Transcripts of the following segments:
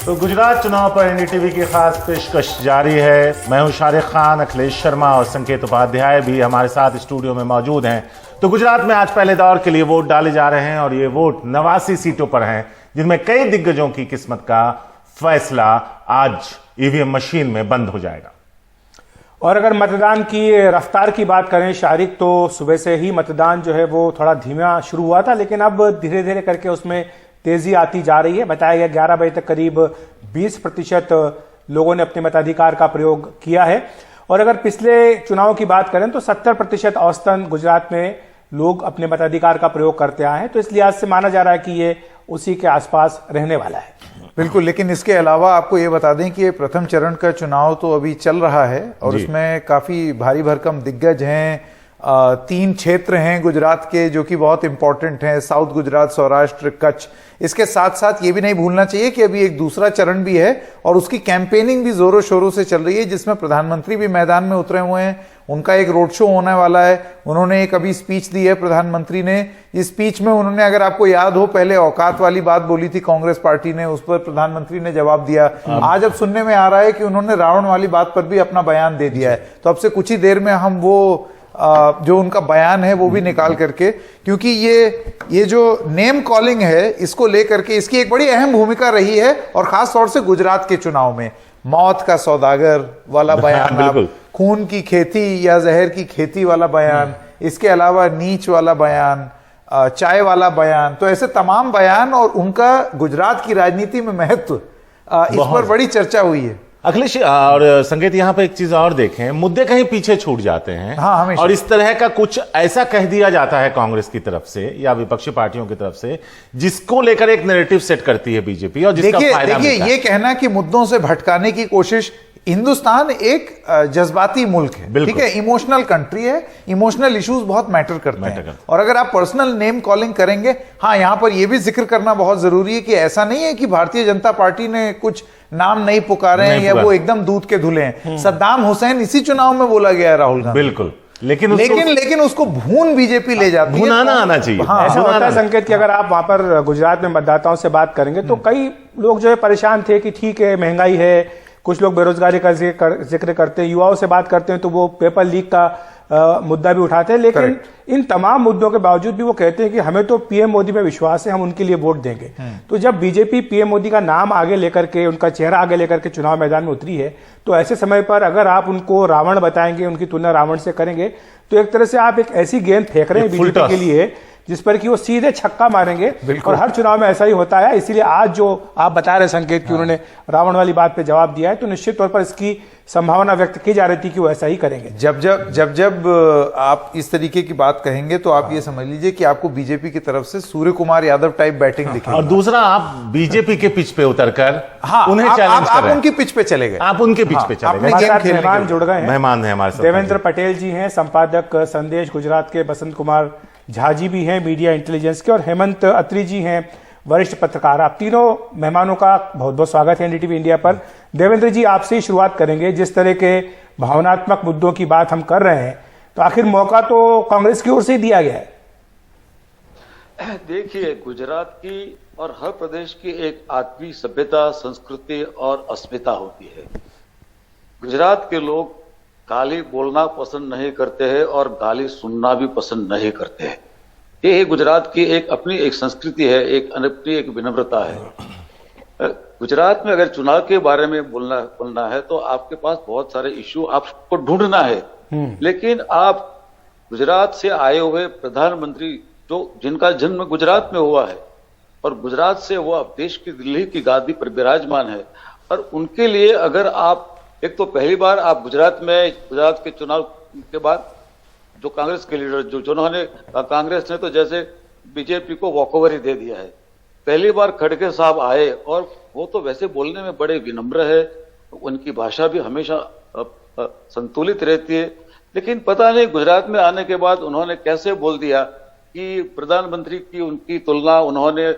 तो गुजरात चुनाव पर एनडीटीवी की खास पेशकश जारी है। मैं हूं शारिक खान, अखिलेश शर्मा और संकेत उपाध्याय भी हमारे साथ स्टूडियो में मौजूद हैं। तो गुजरात में आज पहले दौर के लिए वोट डाले जा रहे हैं और ये वोट 89 सीटों पर हैं, जिनमें कई दिग्गजों की किस्मत का फैसला आज ईवीएम मशीन में बंद हो जाएगा। और अगर मतदान की रफ्तार की बात करें शारिक, तो सुबह से ही मतदान जो है वो थोड़ा धीमा शुरू हुआ था, लेकिन अब धीरे धीरे करके उसमें तेजी आती जा रही है। बताया गया 11 बजे तक करीब 20% लोगों ने अपने मताधिकार का प्रयोग किया है। और अगर पिछले चुनाव की बात करें तो 70% औसतन गुजरात में लोग अपने मताधिकार का प्रयोग करते आए हैं। तो इस लिहाज से माना जा रहा है कि ये उसी के आसपास रहने वाला है। बिल्कुल, लेकिन इसके अलावा आपको ये बता दें कि ये प्रथम चरण का चुनाव तो अभी चल रहा है और इसमें काफी भारी भरकम दिग्गज हैं। 3 क्षेत्र हैं गुजरात के जो कि बहुत इंपॉर्टेंट हैं, साउथ गुजरात, सौराष्ट्र, कच्छ। इसके साथ साथ ये भी नहीं भूलना चाहिए कि अभी एक दूसरा चरण भी है और उसकी कैंपेनिंग भी जोरों शोरों से चल रही है, जिसमें प्रधानमंत्री भी मैदान में उतरे हुए हैं। उनका एक रोड शो होने वाला है। उन्होंने एक अभी स्पीच दी है प्रधानमंत्री ने। इस स्पीच में उन्होंने, अगर आपको याद हो, पहले औकात वाली बात बोली थी कांग्रेस पार्टी ने, उस पर प्रधानमंत्री ने जवाब दिया। आज अब सुनने में आ रहा है कि उन्होंने रावण वाली बात पर भी अपना बयान दे दिया है। तो अब से कुछ ही देर में हम वो जो उनका बयान है वो भी निकाल करके, क्योंकि ये जो नेम कॉलिंग है इसको लेकर के इसकी एक बड़ी अहम भूमिका रही है और खास तौर से गुजरात के चुनाव में। मौत का सौदागर वाला बयान, खून की खेती या जहर की खेती वाला बयान, इसके अलावा नीच वाला बयान, चाय वाला बयान, तो ऐसे तमाम बयान और उनका गुजरात की राजनीति में महत्व, इस पर बड़ी चर्चा हुई है। अखिलेश और संकेत, यहाँ पे एक चीज और देखें, मुद्दे कहीं पीछे छूट जाते हैं। हाँ, हमेशा। और इस तरह का कुछ ऐसा कह दिया जाता है कांग्रेस की तरफ से या विपक्षी पार्टियों की तरफ से, जिसको लेकर एक नैरेटिव सेट करती है बीजेपी और जिसका फायदा मिलता है। ये कहना कि मुद्दों से भटकाने की कोशिश, हिंदुस्तान एक जज्बाती मुल्क है, ठीक है, इमोशनल कंट्री है, इमोशनल इश्यूज बहुत मैटर करते हैं। और अगर आप पर्सनल नेम कॉलिंग करेंगे, हाँ, यहां पर यह भी जिक्र करना बहुत जरूरी है कि ऐसा नहीं है कि भारतीय जनता पार्टी ने कुछ नाम नहीं पुकारे हैं या वो एकदम दूध के धुले हैं। सद्दाम हुसैन इसी चुनाव में बोला गया है राहुल गांधी, बिल्कुल, लेकिन उसको भून बीजेपी ले जाती है। भुनाना आना चाहिए। हाँ, ऐसा होता है संकेत कि अगर आप वहां पर गुजरात में मतदाताओं से बात करेंगे तो कई लोग जो है परेशान थे कि ठीक है, महंगाई है, कुछ लोग बेरोजगारी का जिक्र करते हैं, युवाओं से बात करते हैं तो वो पेपर लीक का मुद्दा भी उठाते हैं। लेकिन इन तमाम मुद्दों के बावजूद भी वो कहते हैं कि हमें तो पीएम मोदी में विश्वास है, हम उनके लिए वोट देंगे। तो जब बीजेपी पीएम मोदी का नाम आगे लेकर के, उनका चेहरा आगे लेकर के चुनाव मैदान में उतरी है, तो ऐसे समय पर अगर आप उनको रावण बताएंगे, उनकी तुलना रावण से करेंगे, तो एक तरह से आप एक ऐसी गेंद फेंक रहे हैं बीजेपी के लिए जिस पर कि वो सीधे छक्का मारेंगे। और हर चुनाव में ऐसा ही होता है। इसीलिए आज जो आप बता रहे संकेत कि उन्होंने रावण वाली बात पे जवाब दिया है, तो निश्चित तौर पर इसकी संभावना व्यक्त की जा रही थी कि वो ऐसा ही करेंगे। जब आप इस तरीके की बात कहेंगे तो आप ये समझ लीजिए कि आपको बीजेपी की तरफ से सूर्य कुमार यादव टाइप बैटिंग दिखेगी। और दूसरा, आप बीजेपी के पिच पे उतरकर उन्हें चैलेंज कर रहे हैं। आप उनकी पिच पे चले गए, आप उनके पिच पे चले गए। मेहमान जुड़ गए हैं, मेहमान है हमारे साथ। देवेंद्र पटेल जी हैं, संपादक संदेश गुजरात के, बसंत कुमार झा जी भी हैं मीडिया इंटेलिजेंस के, और हेमंत अत्री जी हैं, वरिष्ठ पत्रकार। आप तीनों मेहमानों का बहुत बहुत स्वागत है एनडीटीवी इंडिया पर। देवेंद्र जी, आपसे ही शुरुआत करेंगे। जिस तरह के भावनात्मक मुद्दों की बात हम कर रहे हैं, तो आखिर मौका तो कांग्रेस की ओर से ही दिया गया है। देखिए, गुजरात की और हर प्रदेश की एक आत्मीय सभ्यता, संस्कृति और अस्मिता होती है। गुजरात के लोग गाली बोलना पसंद नहीं करते हैं और गाली सुनना भी पसंद नहीं करते हैं। ये गुजरात की एक अपनी एक संस्कृति है, अपनी एक विनम्रता है। गुजरात में अगर चुनाव के बारे में बोलना है तो आपके पास बहुत सारे इश्यू आपको ढूंढना है। लेकिन आप गुजरात से आए हुए प्रधानमंत्री जिनका जन्म गुजरात में हुआ है और गुजरात से वो अब देश की दिल्ली की गादी पर विराजमान है, और उनके लिए अगर आप, एक तो पहली बार आप गुजरात के चुनाव के बाद जो कांग्रेस के लीडर जिन्होंने, कांग्रेस ने तो जैसे बीजेपी को वॉकओवर ही दे दिया है। पहली बार खड़गे साहब आए और वो तो वैसे बोलने में बड़े विनम्र है, उनकी भाषा भी हमेशा संतुलित रहती है। लेकिन पता नहीं गुजरात में आने के बाद उन्होंने कैसे बोल दिया कि प्रधानमंत्री की उनकी तुलना उन्होंने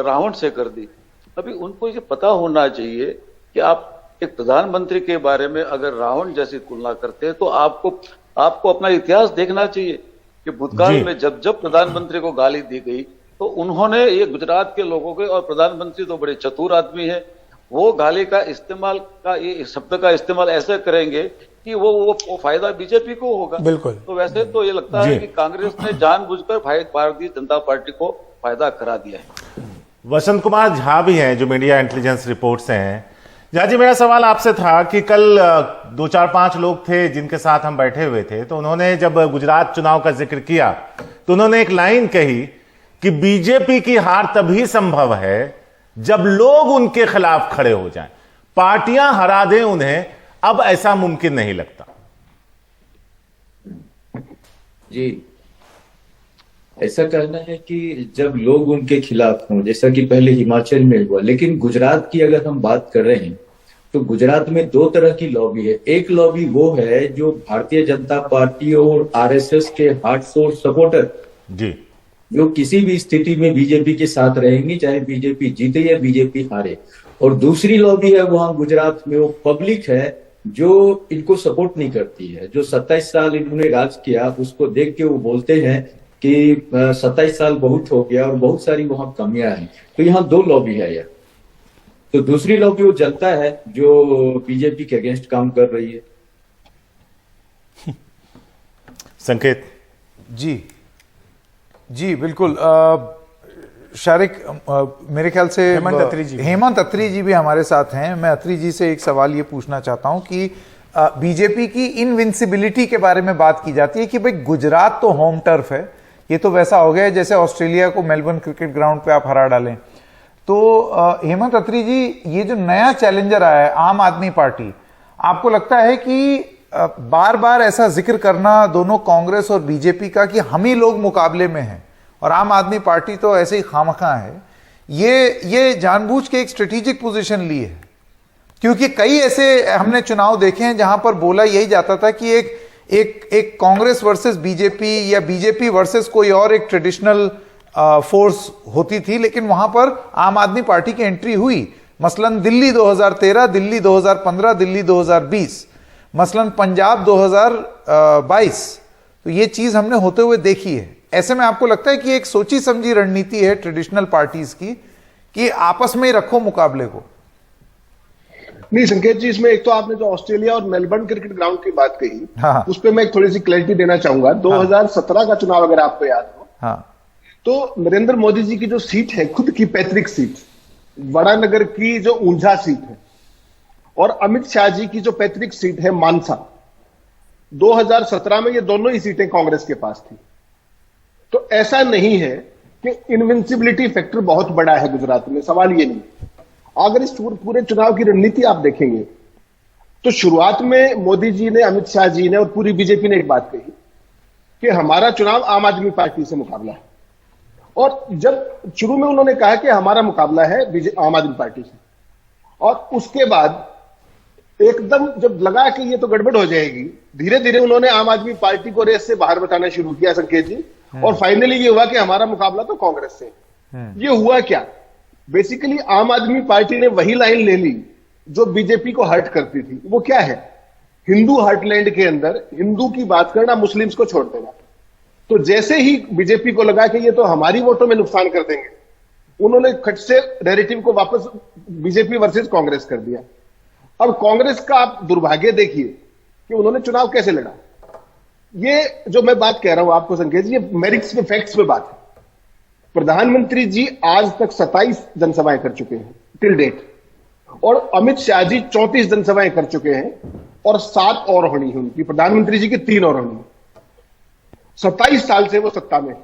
रावण से कर दी। अभी उनको ये पता होना चाहिए कि आप एक प्रधानमंत्री के बारे में अगर रावण जैसी तुलना करते हैं तो आपको अपना इतिहास देखना चाहिए कि भूतकाल में जब जब प्रधानमंत्री को गाली दी गई तो उन्होंने, ये गुजरात के लोगों के, और प्रधानमंत्री तो बड़े चतुर आदमी है, वो गाली का इस्तेमाल का ये शब्द का इस्तेमाल ऐसे करेंगे कि वो फायदा बीजेपी को होगा। बिल्कुल। तो वैसे तो ये लगता है जी। कि कांग्रेस ने जानबूझकर भारतीय जनता पार्टी को फायदा करा दिया है। वसंत कुमार झा भी हैं जो मीडिया इंटेलिजेंस रिपोर्ट से हैं। झा जी, मेरा सवाल आपसे था कि कल 2-4-5 लोग थे जिनके साथ हम बैठे हुए थे, तो उन्होंने जब गुजरात चुनाव का जिक्र किया तो उन्होंने एक लाइन कही कि बीजेपी की हार तभी संभव है जब लोग उनके खिलाफ खड़े हो जाएं, पार्टियां हरा दें उन्हें, अब ऐसा मुमकिन नहीं लगता। जी, ऐसा कहना है कि जब लोग उनके खिलाफ हों, जैसा कि पहले हिमाचल में हुआ, लेकिन गुजरात की अगर हम बात कर रहे हैं तो गुजरात में 2 तरह की लॉबी है। एक लॉबी वो है जो भारतीय जनता पार्टी और आरएसएस के हार्डकोर सपोर्टर जी, जो किसी भी स्थिति में बीजेपी के साथ रहेंगे, चाहे बीजेपी जीते या बीजेपी हारे। और दूसरी लॉबी है वहां गुजरात में, वो पब्लिक है जो इनको सपोर्ट नहीं करती है, जो 27 साल इन्होंने राज किया उसको देख के वो बोलते हैं कि 27 साल बहुत हो गया और बहुत सारी वहां कमियां हैं। तो यहाँ 2 लॉबी है यार। तो दूसरी लॉबी वो जनता है जो बीजेपी के अगेंस्ट काम कर रही है। संकेत। जी जी बिल्कुल। शारिक, मेरे ख्याल से हेमंत अत्री जी भी हमारे साथ हैं। मैं अत्री जी से एक सवाल ये पूछना चाहता हूं कि बीजेपी की इनविंसिबिलिटी के बारे में बात की जाती है कि भाई गुजरात तो होम टर्फ है, ये तो वैसा हो गया जैसे ऑस्ट्रेलिया को मेलबर्न क्रिकेट ग्राउंड पे आप हरा डालें। तो हेमंत अत्री जी, ये जो नया चैलेंजर आया है आम आदमी पार्टी, आपको लगता है कि बार बार ऐसा जिक्र करना दोनों कांग्रेस और बीजेपी का कि हम ही लोग मुकाबले में हैं और आम आदमी पार्टी तो ऐसे ही खामखा है, ये जानबूझ के एक स्ट्रेटेजिक पोजीशन ली है? क्योंकि कई ऐसे हमने चुनाव देखे हैं जहां पर बोला यही जाता था कि एक कांग्रेस वर्सेस बीजेपी या बीजेपी वर्सेस कोई और एक ट्रेडिशनल फोर्स होती थी, लेकिन वहां पर आम आदमी पार्टी की एंट्री हुई। मसलन दिल्ली 2013, दिल्ली 2015, दिल्ली 2020, मसलन पंजाब 2022। तो ये चीज हमने होते हुए देखी है। ऐसे में आपको लगता है कि एक सोची समझी रणनीति है ट्रेडिशनल पार्टीज की कि आपस में ही रखो मुकाबले को? नहीं संकेत जी, इसमें एक तो आपने जो ऑस्ट्रेलिया और मेलबर्न क्रिकेट ग्राउंड की बात कही, हाँ। उस पर मैं एक थोड़ी सी क्लैरिटी देना चाहूंगा। 2017 का चुनाव अगर आपको याद हो, हाँ, तो नरेंद्र मोदी जी की जो सीट है, खुद की पैतृक सीट, वड़ानगर की जो ऊंझा सीट है, और अमित शाह जी की जो पैतृक सीट है मानसा, 2017 में ये दोनों ही सीटें कांग्रेस के पास थी। तो ऐसा नहीं है कि इनविंसिबिलिटी फैक्टर बहुत बड़ा है गुजरात में, सवाल ये नहीं। अगर इस पूरे चुनाव की रणनीति आप देखेंगे तो शुरुआत में मोदी जी ने, अमित शाह जी ने और पूरी बीजेपी ने एक बात कही कि हमारा चुनाव आम आदमी पार्टी से मुकाबला है। और जब शुरू में उन्होंने कहा कि हमारा मुकाबला है आम आदमी पार्टी से, और उसके बाद एकदम जब लगा कि ये तो गड़बड़ हो जाएगी, धीरे धीरे उन्होंने आम आदमी पार्टी को रेस से बाहर बताना शुरू किया संकेत जी। और फाइनली ये हुआ कि हमारा मुकाबला तो कांग्रेस से। ये हुआ क्या? बेसिकली आम आदमी पार्टी ने वही लाइन ले ली जो बीजेपी को हर्ट करती थी। वो क्या है? हिंदू हार्टलैंड के अंदर हिंदू की बात करना, मुस्लिम्स को छोड़ देना। तो जैसे ही बीजेपी को लगा कि ये तो हमारी वोटों में नुकसान कर देंगे, उन्होंने खट से नैरेटिव को वापस बीजेपी वर्सेस कांग्रेस कर दिया। अब कांग्रेस का आप दुर्भाग्य देखिए कि उन्होंने चुनाव कैसे लड़ा। ये जो मैं बात कह रहा हूं आपको संकेत जी, ये मेरिट्स पे, फैक्ट्स पे बात है। प्रधानमंत्री जी आज तक 27 जनसभाएं कर चुके हैं टिल डेट, और अमित शाह जी 34 जनसभाएं कर चुके हैं, और 7 और होनी है उनकी, प्रधानमंत्री जी की 3 और होनी है। 27 साल से वो सत्ता में है,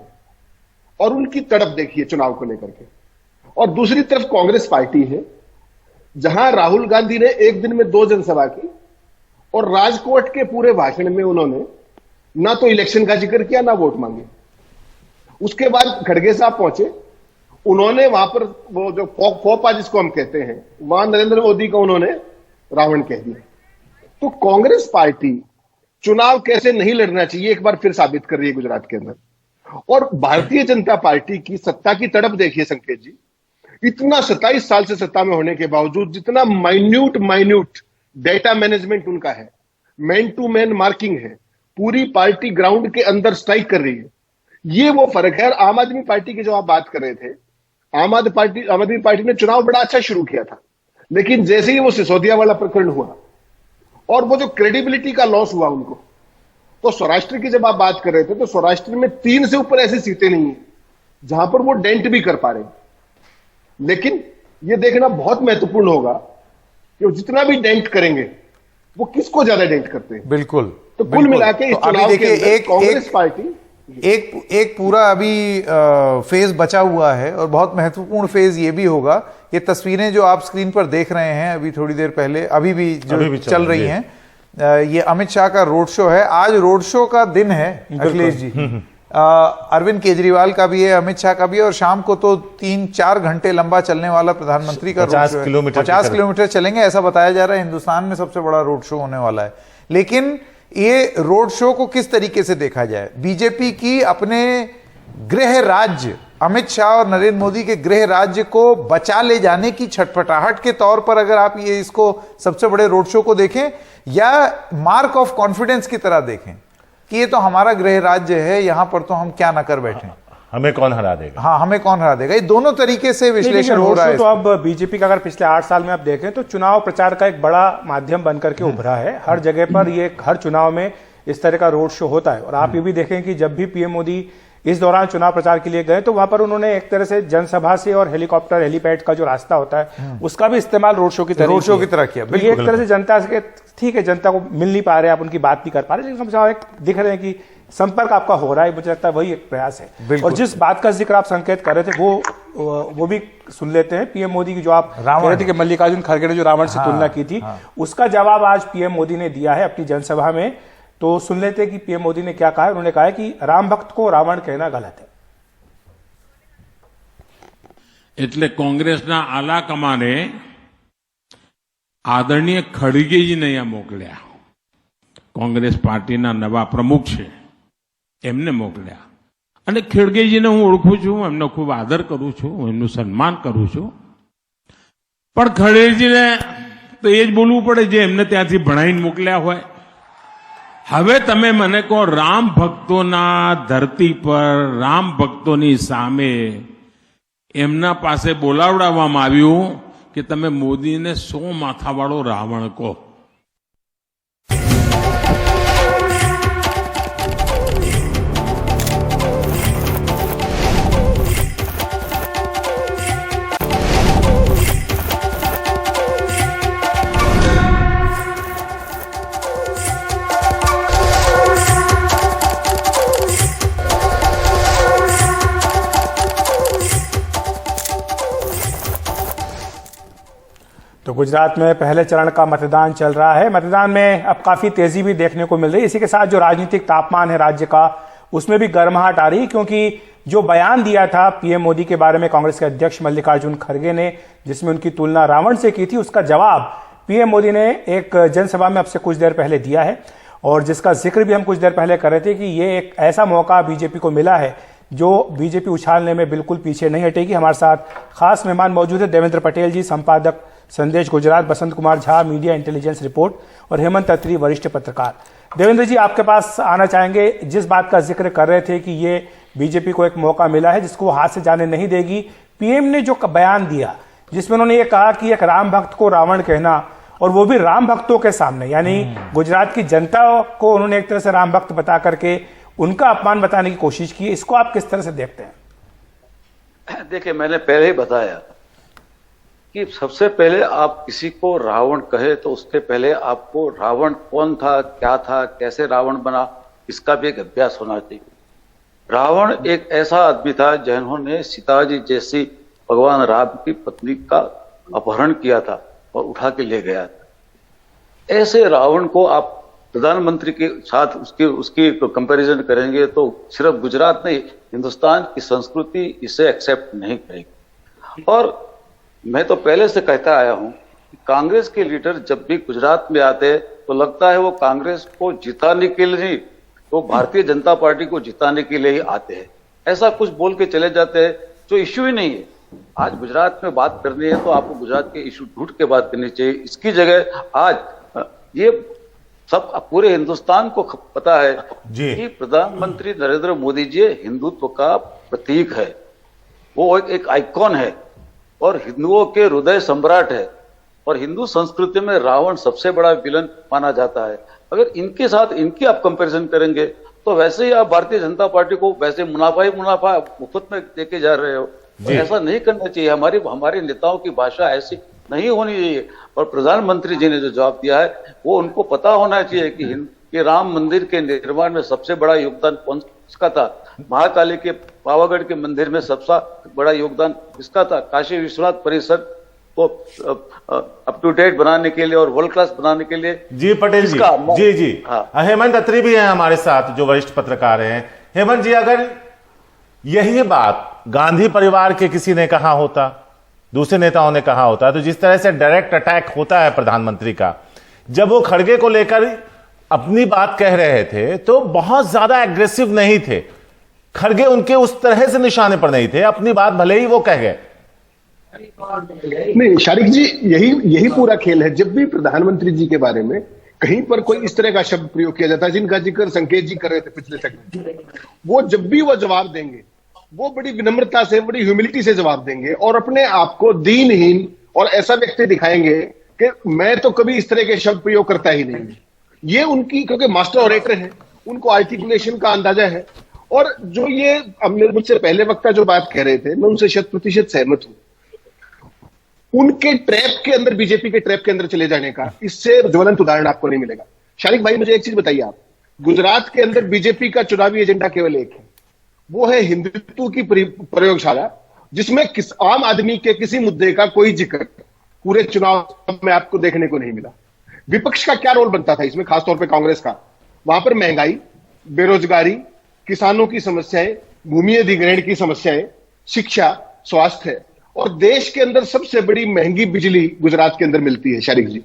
और उनकी तड़प देखिए चुनाव को लेकर के। और दूसरी तरफ कांग्रेस पार्टी है, जहां राहुल गांधी ने एक दिन में 2 जनसभा की, और राजकोट के पूरे भाषण में उन्होंने ना तो इलेक्शन का जिक्र किया, ना वोट मांगे। उसके बाद खड़गे साहब पहुंचे, उन्होंने वहां पर वो जो फोपा जिसको हम कहते हैं, वहां नरेंद्र मोदी को उन्होंने रावण कह दिया। तो कांग्रेस पार्टी चुनाव कैसे नहीं लड़ना चाहिए एक बार फिर साबित कर रही है गुजरात के अंदर। और भारतीय जनता पार्टी की सत्ता की तड़प देखिए संकेत जी, इतना 27 साल से सत्ता में होने के बावजूद जितना माइन्यूट डेटा मैनेजमेंट उनका है, मैन टू मैन मार्किंग है, पूरी पार्टी ग्राउंड के अंदर स्ट्राइक कर रही है। ये वो फर्क है। आम आदमी पार्टी की जो आप बात कर रहे थे, आम आदमी पार्टी ने चुनाव बड़ा अच्छा शुरू किया था, लेकिन जैसे ही वो सिसोदिया वाला प्रकरण हुआ और वो जो क्रेडिबिलिटी का लॉस हुआ उनको, तो स्वराष्ट्र की जब आप बात कर रहे थे तो स्वराष्ट्र में 3 से ऊपर ऐसी सीटें नहीं है जहां पर वो डेंट भी कर पा रहे हैं। लेकिन ये देखना बहुत महत्वपूर्ण होगा कि वो जितना भी डेंट करेंगे वो किसको ज्यादा डेंट करते हैं। बिल्कुल। तो कुल मिला के इस तो अभी चुनाव के देखिए अंदर कांग्रेस पार्टी एक पूरा अभी फेज बचा हुआ है और बहुत महत्वपूर्ण फेज ये भी होगा। ये तस्वीरें जो आप स्क्रीन पर देख रहे हैं अभी थोड़ी देर पहले अभी भी चल रही हैं, ये अमित शाह का रोड शो है। आज रोड शो का दिन है अखिलेश जी। अरविंद केजरीवाल का भी है, अमित शाह का भी है, और शाम को तो 3-4 घंटे लंबा चलने वाला प्रधानमंत्री का रोड शो है। 50 किलोमीटर चलेंगे ऐसा बताया जा रहा है। हिंदुस्तान में सबसे बड़ा रोड शो होने वाला है। लेकिन ये रोड शो को किस तरीके से देखा जाए? बीजेपी की अपने गृह राज्य अमित शाह और नरेंद्र मोदी के गृह राज्य को बचा ले जाने की छटपटाहट के तौर पर अगर आप ये इसको सबसे बड़े रोड शो को देखें, या मार्क ऑफ कॉन्फिडेंस की तरह देखें कि ये तो हमारा गृह राज्य है, यहां पर तो हम क्या ना कर बैठे, हमें कौन हरा देगा। हाँ, हमें कौन हरा देगा। ये दोनों तरीके से विश्लेषण हो रहा है। तो अब बीजेपी का अगर पिछले 8 साल में आप देखें तो चुनाव प्रचार का एक बड़ा माध्यम बनकर के उभरा है। हर जगह पर ये हर चुनाव में इस तरह का रोड शो होता है। और आप ये भी देखें कि जब भी पीएम मोदी इस दौरान चुनाव प्रचार के लिए गए तो वहां पर उन्होंने एक तरह से जनसभा से और हेलीकॉप्टर हेलीपैड का जो रास्ता होता है उसका भी इस्तेमाल रोड शो की तरह किया। तो ये एक तरह से जनता से, ठीक है जनता को मिल नहीं पा रहे, आप उनकी बात नहीं कर पा रहे, लेकिन कम से कम एक दिख रहे हैं कि संपर्क आपका हो रहा है। मुझे लगता है वही एक प्रयास है। और जिस बात का जिक्र आप संकेत कर रहे थे वो भी सुन लेते हैं। पीएम मोदी की जो आप कह रहे थे कि मल्लिकार्जुन खड़गे ने जो रावण से तुलना की थी, उसका जवाब आज पीएम मोदी ने दिया है अपनी जनसभा में। तो सुन लेते हैं कि पीएम मोदी ने क्या कहा है। उन्होंने कहा है कि राम भक्त को रावण कहना गलत है। એટલે કોંગ્રેસના આલા કમાને આદરણીય ખડગેજીને અહીંયા મોકલ્યા. કોંગ્રેસ પાર્ટીના નવા પ્રમુખ છે એમને મોકલ્યા. અને ખડગેજીને હું ઓળખું છું, એમનો ખૂબ આદર કરું છું, એમનું સન્માન કરું છું. પણ ખડગેજીને તો એ જ બોલવું પડે જે એમને ત્યાંથી ભણાઈને મોકલ્યા હોય. હવે તમે મને કહો, રામ ભક્તોના ધરતી પર રામ ભક્તોની સામે એમના પાસે બોલાવડાવવામાં આવ્યું કે તમે મોદીને 100 માથાવાળો રાવણ કહો. तो गुजरात में पहले चरण का मतदान चल रहा है। मतदान में अब काफी तेजी भी देखने को मिल रही है। इसी के साथ जो राजनीतिक तापमान है राज्य का, उसमें भी गर्माहट आ रही है, क्योंकि जो बयान दिया था पीएम मोदी के बारे में कांग्रेस के अध्यक्ष मल्लिकार्जुन खड़गे ने, जिसमें उनकी तुलना रावण से की थी, उसका जवाब पीएम मोदी ने एक जनसभा में अब से कुछ देर पहले दिया है। और जिसका जिक्र भी हम कुछ देर पहले कर रहे थे कि ये एक ऐसा मौका बीजेपी को मिला है जो बीजेपी उछालने में बिल्कुल पीछे नहीं हटेगी। हमारे साथ खास मेहमान मौजूद है देवेंद्र पटेल जी, संपादक Sandesh Gujarat, Basant Kumar Jha, media intelligence report, और हेमंत अत्री, वरिष्ठ पत्रकार। देवेंद्र जी, आपके पास आना चाहेंगे। जिस बात का जिक्र कर रहे थे कि ये बीजेपी को एक मौका मिला है जिसको वो हाथ से जाने नहीं देगी, पीएम ने जो बयान दिया जिसमें उन्होंने ये कहा कि एक राम भक्त को रावण कहना, और वो भी राम भक्तों के सामने, यानी गुजरात की जनता को उन्होंने एक तरह से राम भक्त बता करके उनका अपमान बताने की कोशिश की, इसको आप किस तरह से देखते हैं? देखिए, मैंने पहले ही बताया कि सबसे पहले आप किसी को रावण कहे तो उसके पहले आपको रावण कौन था, क्या था, कैसे रावण बना, इसका भी एक अभ्यास होना चाहिए। रावण एक ऐसा आदमी था जिन्होंने सीता जी जैसी भगवान राम की पत्नी का अपहरण किया था और उठा के ले गया था। ऐसे रावण को आप प्रधानमंत्री के साथ उसकी कंपैरिजन करेंगे तो सिर्फ गुजरात नहीं, हिंदुस्तान की संस्कृति इसे एक्सेप्ट नहीं करेगी। और मैं तो पहले से कहता आया हूं कि कांग्रेस के लीडर जब भी गुजरात में आते तो लगता है वो कांग्रेस को जिताने के लिए नहीं, वो भारतीय जनता पार्टी को जिताने के लिए ही आते हैं। ऐसा कुछ बोल के चले जाते हैं जो इश्यू ही नहीं है। आज गुजरात में बात करनी है तो आपको गुजरात के इश्यू ढूंढ के बात करनी चाहिए। इसकी जगह आज ये सब पूरे हिंदुस्तान को पता है कि प्रधानमंत्री नरेंद्र मोदी जी हिंदुत्व का प्रतीक है, वो एक आइकॉन है और हिंदुओं के हृदय सम्राट है। और हिंदू संस्कृति में रावण सबसे बड़ा विलन माना जाता है। अगर इनके साथ इनकी आप कंपैरिजन करेंगे तो वैसे ही आप भारतीय जनता पार्टी को वैसे मुनाफा ही मुनाफा मुफ्त में देके जा रहे हो। तो ऐसा नहीं करना चाहिए। हमारे नेताओं की भाषा ऐसी नहीं होनी चाहिए। और प्रधानमंत्री जी ने जो जवाब दिया है वो उनको पता होना चाहिए कि राम मंदिर के निर्माण में सबसे बड़ा योगदान कौन किसका था। महाकाली के पावागढ़ के मंदिर में सबसे बड़ा योगदान किसका था। काशी विश्वनाथ परिसर को अप टू डेट बनाने के लिए और वर्ल्ड क्लास बनाने के लिए जी पटेल जी जी हेमंत अत्री भी हैं हमारे साथ जो वरिष्ठ पत्रकार हैं। हेमंत जी, अगर यही बात गांधी परिवार के किसी ने कहा होता, दूसरे नेताओं ने कहा होता, तो जिस तरह से डायरेक्ट अटैक होता है प्रधानमंत्री का, जब वो खड़गे को लेकर अपनी बात कह रहे थे तो बहुत ज्यादा एग्रेसिव नहीं थे। खड़गे उनके उस तरह से निशाने पर नहीं थे, अपनी बात भले ही वो कह गए। नहीं शारिक जी, यही पूरा खेल है। जब भी प्रधानमंत्री जी के बारे में कहीं पर कोई इस तरह का शब्द प्रयोग किया जाता है, जिनका जिक्र संकेत जी कर रहे थे पिछले सेगमेंट, वो जब भी वो जवाब देंगे वो बड़ी विनम्रता से, बड़ी ह्यूमिलिटी से जवाब देंगे और अपने आप को दीनहीन और ऐसा व्यक्ति दिखाएंगे कि मैं तो कभी इस तरह के शब्द प्रयोग करता ही नहीं। ये उनकी, क्योंकि मास्टर ऑरेटर है, उनको आर्टिकुलेशन का अंदाजा है। और जो ये मुझसे पहले वक्ता जो बात कह रहे थे, मैं उनसे 100% सहमत हूं। उनके ट्रैप के अंदर, बीजेपी के ट्रैप के अंदर चले जाने का इससे ज्वलंत उदाहरण आपको नहीं मिलेगा। शारिक भाई, मुझे एक चीज बताइए, आप गुजरात के अंदर बीजेपी का चुनावी एजेंडा केवल एक है, वो है हिंदुत्व की प्रयोगशाला, जिसमें आम आदमी के किसी मुद्दे का कोई जिक्र पूरे चुनाव में आपको देखने को नहीं मिला। विपक्ष का क्या रोल बनता था इसमें, खासतौर पर कांग्रेस का? वहां पर महंगाई, बेरोजगारी, किसानों की समस्याएं, भूमि अधिग्रहण की समस्याएं, शिक्षा, स्वास्थ्य और देश के अंदर सबसे बड़ी महंगी बिजली गुजरात के अंदर मिलती है शारिक जी।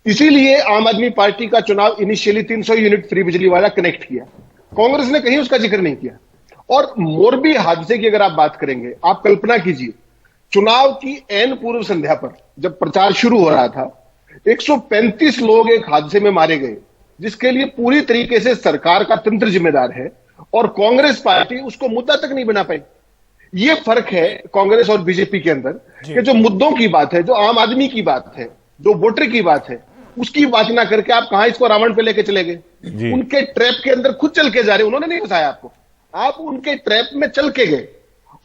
इसीलिए आम आदमी पार्टी का चुनाव इनिशियली 300 यूनिट फ्री बिजली वाला कनेक्ट किया। कांग्रेस ने कहीं उसका जिक्र नहीं किया। और मोरबी हादसे की अगर आप बात करेंगे, आप कल्पना कीजिए, चुनाव की एन पूर्व संध्या पर जब प्रचार शुरू हो रहा था, 135 लोग एक हादसे में मारे गए, जिसके लिए पूरी तरीके से सरकार का तंत्र जिम्मेदार है और कांग्रेस पार्टी उसको मुद्दा तक नहीं बना पाई। ये फर्क है कांग्रेस और बीजेपी के अंदर कि जो मुद्दों की बात है, जो आम आदमी की बात है, जो वोटर की बात है, उसकी बात ना करके आप कहां इसको रावण पे लेके चले गए। उनके ट्रैप के अंदर खुद चल के जा रहे, उन्होंने नहीं फंसाया आपको, आप उनके ट्रैप में चल के गए।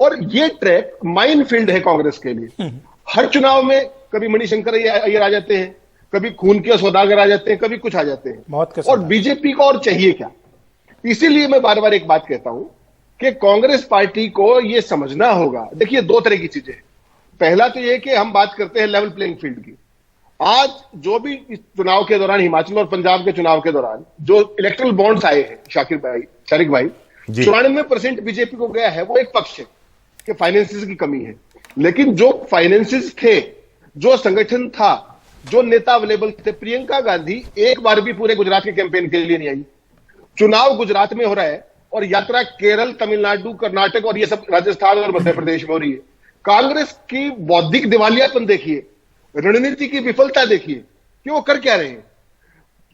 और ये ट्रैप माइन फील्ड है कांग्रेस के लिए। हर चुनाव में कभी मणिशंकर अय्यर आ जाते हैं, कभी खून के सौदागर आ जाते हैं, कभी कुछ आ जाते हैं। और बीजेपी को और चाहिए क्या? इसीलिए मैं बार बार एक बात कहता हूं कि कांग्रेस पार्टी को यह समझना होगा। देखिए, दो तरह की चीजें हैं। पहला तो यह कि हम बात करते हैं लेवल प्लेइंग फील्ड की। आज जो भी इस चुनाव के दौरान, हिमाचल और पंजाब के चुनाव के दौरान जो इलेक्ट्रल बॉन्ड्स आए हैं, शारिक भाई 94% बीजेपी को गया है। वो एक पक्ष है कि फाइनेंसिस की कमी है, लेकिन जो फाइनेंसिस थे, जो संगठन था, जो नेता अवेलेबल थे, प्रियंका गांधी एक बार भी पूरे गुजरात के कैंपेन के लिए नहीं आई। चुनाव गुजरात में हो रहा है और यात्रा केरल, तमिलनाडु, कर्नाटक और ये सब राजस्थान और मध्य प्रदेश में हो रही है। कांग्रेस की बौद्धिक दिवालियापन देखिए, रणनीति की विफलता देखिए कि वो कर क्या रहे हैं।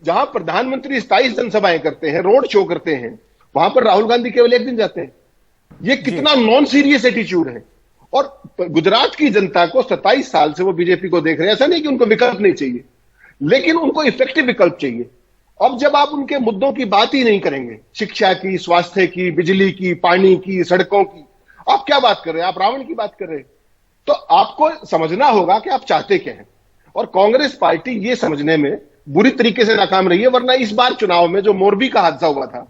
जहां प्रधानमंत्री 27 जनसभाएं करते हैं, रोड शो करते हैं, वहां पर राहुल गांधी केवल एक दिन जाते हैं। ये कितना नॉन सीरियस एटीट्यूड है। और गुजरात की जनता को 27 साल से वो बीजेपी को देख रहे हैं। ऐसा नहीं कि उनको विकल्प नहीं चाहिए, लेकिन उनको इफेक्टिव विकल्प चाहिए। अब जब आप उनके मुद्दों की बात ही नहीं करेंगे, शिक्षा की, स्वास्थ्य की, बिजली की, पानी की, सड़कों की, आप क्या बात कर रहे हैं? आप रावण की बात कर रहे हैं। तो आपको समझना होगा कि आप चाहते क्या हैं। और कांग्रेस पार्टी ये समझने में बुरी तरीके से नाकाम रही है। वरना इस बार चुनाव में जो मोरबी का हादसा हुआ था,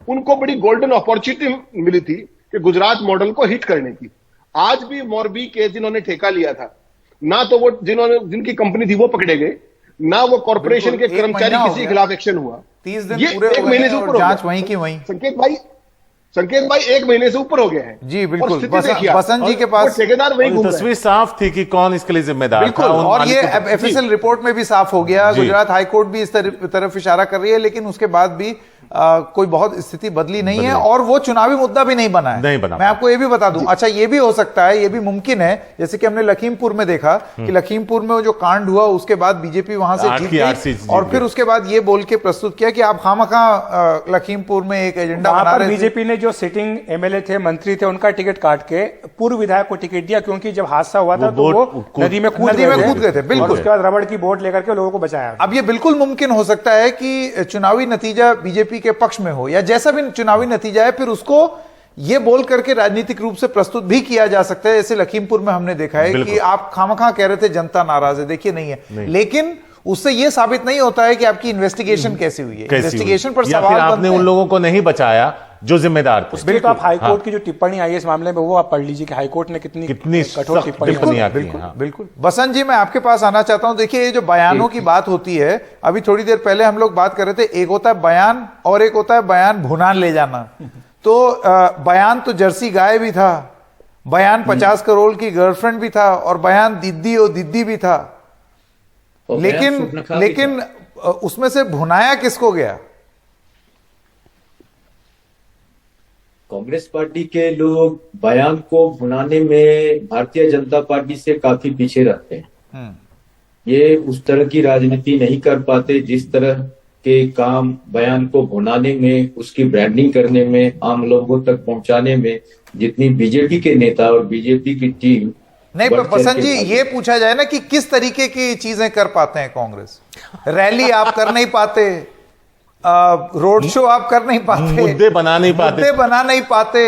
उनको बड़ी गोल्डन अपॉर्चुनिटी मिली थी कि गुजरात मॉडल को हिट करने की। आज भी मोरबी के जिन्होंने ठेका लिया था, ना तो वो जिनकी कंपनी थी वो पकड़े गए, ना वो कॉर्पोरेशन के कर्मचारी किसी के खिलाफ एक्शन हुआ। 30 दिन पूरे हो गए और जांच वहीं की वहीं। संकेत भाई 1 महीने से ऊपर हो गया है। जी बिल्कुल। बसंत जी के पास ठेकेदार वही घूम रहे हैं। तस्वीर साफ थी कि कौन इसके लिए जिम्मेदार था। और ये एफएसएल रिपोर्ट में भी साफ हो गया। गुजरात हाईकोर्ट भी इस तरफ इशारा कर रही है, लेकिन उसके बाद भी कोई बहुत स्थिति बदली नहीं है और वो चुनावी मुद्दा भी नहीं बना है। मैं आपको ये भी बता दूं, अच्छा ये भी हो सकता है, ये भी मुमकिन है, जैसे कि हमने लखीमपुर में देखा कि लखीमपुर में वो जो कांड हुआ उसके बाद बीजेपी वहां से जीत गई और फिर उसके बाद ये बोल के प्रस्तुत किया कि आप खामखा लखीमपुर में एक एजेंडा बना रहे थे। बीजेपी ने जो सिटिंग एमएलए थे, मंत्री थे, उनका टिकट काट के पूर्व विधायक को टिकट दिया, क्योंकि जब हादसा हुआ था तो वो नदी में कूद गए थे, बिल्कुल। और उसके बाद रबड़ की बोट लेकर के लोगों को बचाया। अब ये बिल्कुल मुमकिन हो सकता है कि चुनावी नतीजा बीजेपी के पक्ष में हो, या जैसा भी चुनावी नतीजा है फिर उसको ये बोल करके राजनीतिक रूप से प्रस्तुत भी किया जा सकता है। जैसे लखीमपुर में हमने देखा है कि आप खामखा कह रहे थे जनता नाराज है, देखिए नहीं है, लेकिन उससे यह साबित नहीं होता है कि आपकी इन्वेस्टिगेशन कैसी हुई है। इन्वेस्टिगेशन पर सवाल आपने उन लोगों को नहीं बचाया जो जिम्मेदार थे। उसके तो आप हाईकोर्ट की जो टिप्पणी आई है इस मामले में, वो आप पढ़ लीजिए कि हाईकोर्ट ने कितनी कठोर टिप्पणी की है। बिल्कुल। बसंत जी, मैं आपके पास आना चाहता हूं। देखिए, ये जो बयानों की बात होती है, अभी थोड़ी देर पहले हम लोग बात कर रहे थे, एक होता है बयान और एक होता है बयान भुनान ले जाना। तो बयान तो जर्सी गाय भी था, बयान 50 करोड़ की गर्लफ्रेंड भी था, और बयान दीदी और दीदी भी था, लेकिन उसमें से भुनाया किसको गया? कांग्रेस पार्टी के लोग बयान को भुनाने में भारतीय जनता पार्टी से काफी पीछे रहते हैं। ये उस तरह की राजनीति नहीं कर पाते जिस तरह के काम बयान को भुनाने में, उसकी ब्रांडिंग करने में, आम लोगों तक पहुंचाने में जितनी बीजेपी के नेता और बीजेपी की टीम। नहीं, पर बसंत जी, ये पूछा जाए ना कि किस तरीके की चीजें कर पाते हैं कांग्रेस? रैली आप कर नहीं पाते, रोड शो आप कर नहीं पाते, मुद्दे बना नहीं पाते,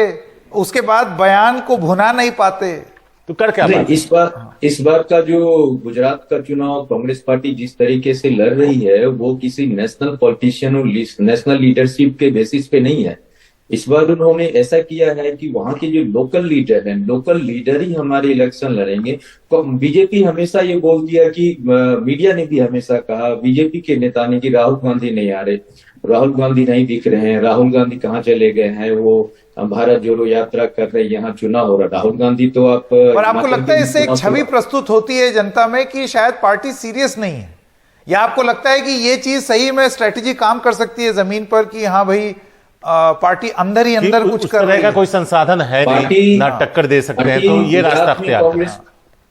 उसके बाद बयान को भुना नहीं पाते, तो कर क्या पाते? इस बार का जो गुजरात का चुनाव कांग्रेस पार्टी जिस तरीके से लड़ रही है, वो किसी नेशनल पॉलिटिशियन और नेशनल लीडरशिप के बेसिस पे नहीं है। इस बार उन्होंने ऐसा किया है कि वहां के जो लोकल लीडर हैं, लोकल लीडर ही हमारे इलेक्शन लड़ेंगे। बीजेपी हमेशा ये बोल दिया कि मीडिया ने भी हमेशा कहा, बीजेपी के नेता ने, कि राहुल गांधी नहीं आ रहे, राहुल गांधी नहीं दिख रहे हैं, राहुल गांधी कहाँ चले गए हैं, वो भारत जोड़ो यात्रा कर रहे, यहाँ चुनाव हो रहा। राहुल गांधी तो आप, पर आपको लगता है इससे एक छवि प्रस्तुत होती है जनता में कि शायद पार्टी सीरियस नहीं है, या आपको लगता है कि ये चीज सही में स्ट्रेटेजी काम कर सकती है जमीन पर कि हाँ भाई पार्टी अंदर ही अंदर कुछ कर रही है? कोई संसाधन है नहीं, ना टक्कर दे सकते हैं, तो ये रास्ता अख्तियार है।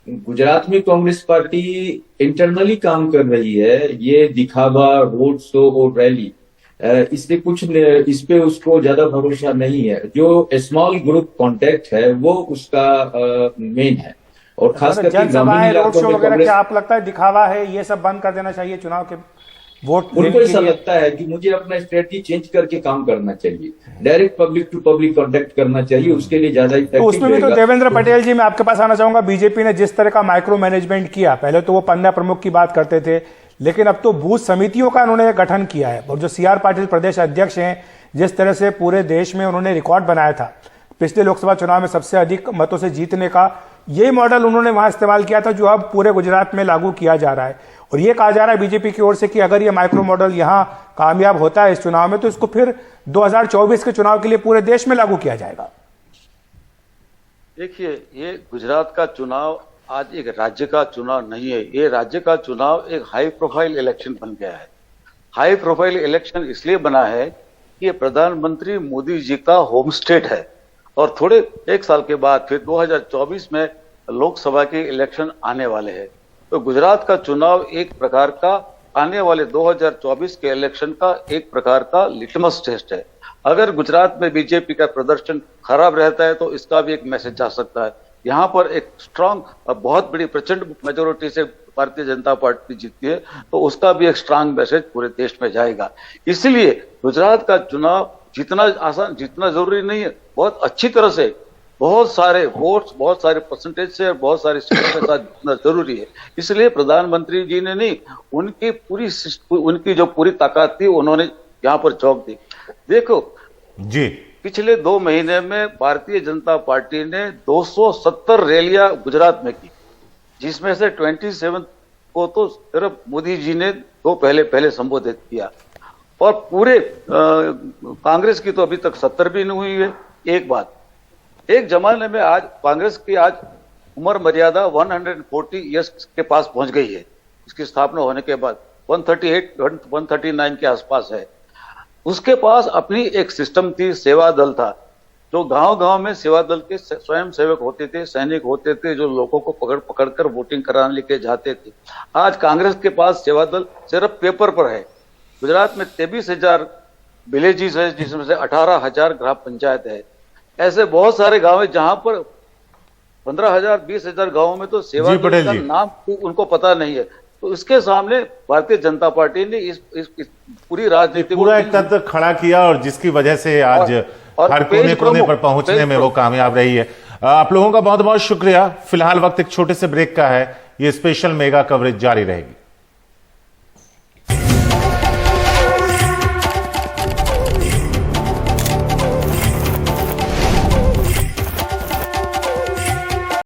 गुजरात में कांग्रेस पार्टी इंटरनली काम कर रही है। ये दिखावा, रोड शो और रैली, इससे कुछ इस पे उसको ज्यादा भरोसा नहीं है। जो स्मॉल ग्रुप कांटेक्ट है वो उसका मेन है, और खास करके ग्रामीण इलाकों में कांग्रेस, क्या आप लगता है दिखावा है, ये सब बंद कर देना चाहिए चुनाव के वोट? उनको ऐसा लगता है कि मुझे अपना स्ट्रेटजी चेंज करके काम करना चाहिए, direct public to public contact करना चाहिए, उसके लिए ज्यादा इफेक्टिव। तो उसमें भी तो देवेंद्र पटेल जी, मैं आपके पास आना चाहूंगा, बीजेपी ने जिस तरह का माइक्रो मैनेजमेंट किया, पहले तो वो 15 प्रमुख की बात करते थे, लेकिन अब तो बूथ समितियों का उन्होंने गठन किया है। और जो CR पाटिल प्रदेश अध्यक्ष हैं, जिस तरह से पूरे देश में उन्होंने रिकॉर्ड बनाया था पिछले लोकसभा चुनाव में सबसे अधिक मतों से जीतने का, ये मॉडल उन्होंने वहां इस्तेमाल किया था, जो अब पूरे गुजरात में लागू किया जा रहा है। और ये कहा जा रहा है बीजेपी की ओर से कि अगर ये माइक्रो मॉडल यहां कामयाब होता है इस चुनाव में, तो इसको फिर 2024 के चुनाव के लिए पूरे देश में लागू किया जाएगा। देखिए, ये गुजरात का चुनाव आज एक राज्य का चुनाव नहीं है, ये राज्य का चुनाव एक हाई प्रोफाइल इलेक्शन बन गया है। हाई प्रोफाइल इलेक्शन इसलिए बना है कि ये प्रधानमंत्री मोदी जी का होम स्टेट है, और थोड़े एक साल के बाद फिर 2024 में लोकसभा के इलेक्शन आने वाले हैं। तो गुजरात का चुनाव एक प्रकार का आने वाले 2024 के इलेक्शन का एक प्रकार का लिटमस टेस्ट है। अगर गुजरात में बीजेपी का प्रदर्शन खराब रहता है तो इसका भी एक मैसेज जा सकता है। यहाँ पर एक स्ट्रांग, बहुत बड़ी प्रचंड मेजोरिटी से भारतीय जनता पार्टी जीतती है, तो उसका भी एक स्ट्रांग मैसेज पूरे देश में जाएगा। इसलिए गुजरात का चुनाव जीतना आसान, जीतना जरूरी नहीं है, बहुत अच्छी तरह से, बहुत सारे वोट्स, बहुत सारे परसेंटेज से और बहुत सारे सीटों के साथ जीतना जरूरी है। इसलिए प्रधानमंत्री जी ने नहीं, उनकी जो पूरी ताकत थी उन्होंने यहाँ पर झोंक दी। देखो जी, पिछले 2 महीने में भारतीय जनता पार्टी ने 270 रैलियां गुजरात में की, जिसमें से 27 को तो सिर्फ मोदी जी ने तो पहले संबोधित किया, और पूरे कांग्रेस की तो अभी तक 70 भी नहीं हुई है। एक बात, एक जमाने में आज कांग्रेस की आज उम्र मर्यादा 140 ईयर्स के पास पहुंच गई है। इसकी स्थापना होने के बाद 139 के आसपास है। उसके पास अपनी एक सिस्टम थी, सेवा दल था, जो गांव-गांव में सेवा दल के स्वयं सेवक होते थे, सैनिक होते थे, जो लोगों को पकड़ कर वोटिंग कराने लेके जाते थे। आज कांग्रेस के पास सेवा दल सिर्फ पेपर पर है। गुजरात में 23,000 विलेजेस है जिसमें से 18,000 ग्राम पंचायत है। ऐसे बहुत सारे गांव है जहां पर 15,000 20,000 गांवों में तो सेवा जी, पटेल का जी। नाम उनको पता नहीं है। तो इसके सामने भारतीय जनता पार्टी ने इस पूरी राजनीति पूरा एक तंत्र खड़ा किया और जिसकी वजह से आज और हर पेज कोने कोने प्रमुख, पर पहुंचने पेज में वो कामयाब रही है। आप लोगों का बहुत बहुत शुक्रिया। फिलहाल वक्त एक छोटे से ब्रेक का है, ये स्पेशल मेगा कवरेज जारी रहेगी।